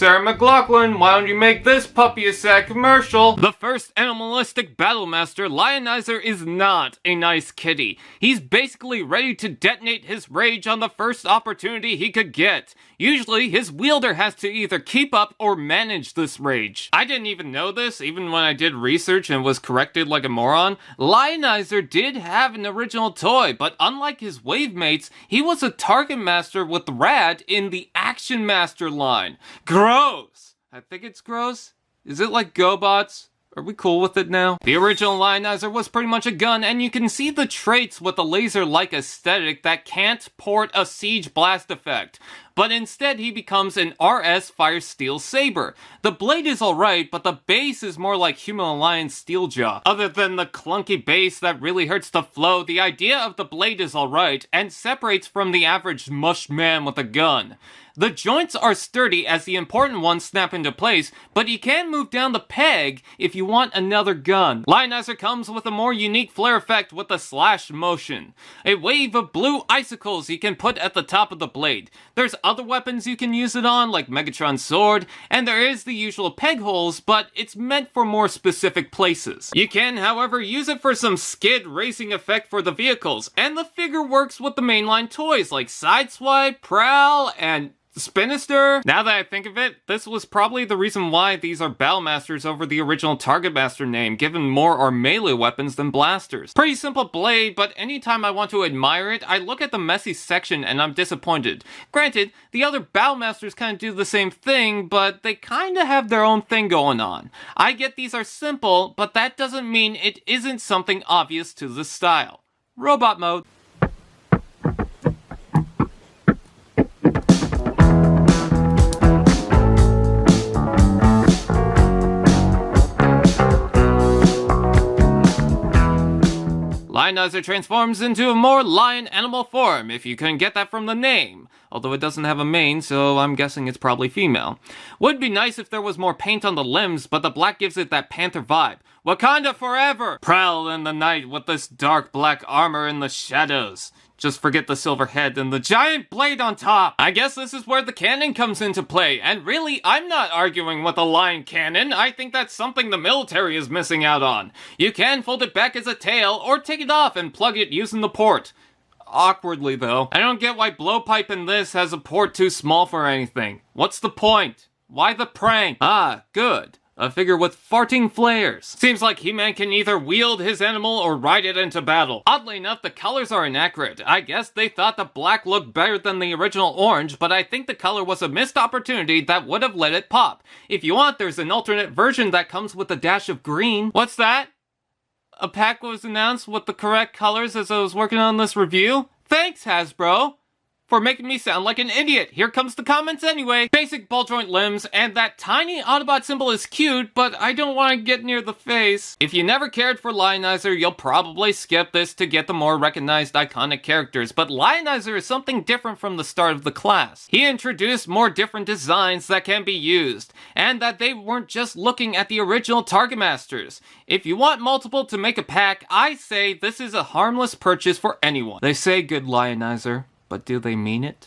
Sarah McLachlan, why don't you make this puppy a sad commercial? The first animalistic battlemaster, Lionizer, is not a nice kitty. He's basically ready to detonate his rage on the first opportunity he could get. Usually, his wielder has to either keep up or manage this rage. I didn't even know this, even when I did research and was corrected like a moron. Lionizer did have an original toy, but unlike his wave mates, he was a target master with Rad in the Action Master line. Gross! I think it's gross. Is it like GoBots? Are we cool with it now? The original Lionizer was pretty much a gun, and you can see the traits with the laser-like aesthetic that can't port a siege blast effect. But instead he becomes an RS Firesteel Saber. The blade is alright, but the base is more like Human Alliance Steeljaw. Other than the clunky base that really hurts the flow, the idea of the blade is alright, and separates from the average mush man with a gun. The joints are sturdy as the important ones snap into place, but you can move down the peg if you want another gun. Lionizer comes with a more unique flare effect with the slash motion. A wave of blue icicles you can put at the top of the blade. There's other weapons you can use it on, like Megatron's sword, and there is the usual peg holes, but it's meant for more specific places. You can, however, use it for some skid racing effect for the vehicles, and the figure works with the mainline toys like Sideswipe, Prowl, and Spinister. Now that I think of it, this was probably the reason why these are Battlemasters over the original Target Master name, given more are melee weapons than blasters. Pretty simple blade, but anytime I want to admire it, I look at the messy section and I'm disappointed. Granted, the other Battlemasters kind of do the same thing, but they kind of have their own thing going on. I get these are simple, but that doesn't mean it isn't something obvious to the style. Robot mode. Lionizer transforms into a more lion animal form, if you couldn't get that from the name. Although it doesn't have a mane, so I'm guessing it's probably female. Would be nice if there was more paint on the limbs, but the black gives it that panther vibe. Wakanda forever! Prowl in the night with this dark black armor in the shadows. Just forget the silver head and the giant blade on top. I guess this is where the cannon comes into play, and really, I'm not arguing with a line cannon. I think that's something the military is missing out on. You can fold it back as a tail, or take it off and plug it using the port. Awkwardly, though. I don't get why blowpipe in this has a port too small for anything. What's the point? Why the prank? Ah, good. A figure with farting flares. Seems like He-Man can either wield his animal or ride it into battle. Oddly enough, the colors are inaccurate. I guess they thought the black looked better than the original orange, but I think the color was a missed opportunity that would have let it pop. If you want, there's an alternate version that comes with a dash of green. What's that? A pack was announced with the correct colors as I was working on this review? Thanks, Hasbro! For making me sound like an idiot. Here comes the comments anyway. Basic ball joint limbs, and that tiny Autobot symbol is cute, but I don't want to get near the face. If you never cared for Lionizer, you'll probably skip this to get the more recognized iconic characters, but Lionizer is something different from the start of the class. He introduced more different designs that can be used, and that they weren't just looking at the original Target Masters. If you want multiple to make a pack, I say this is a harmless purchase for anyone. They say good Lionizer. But do they mean it?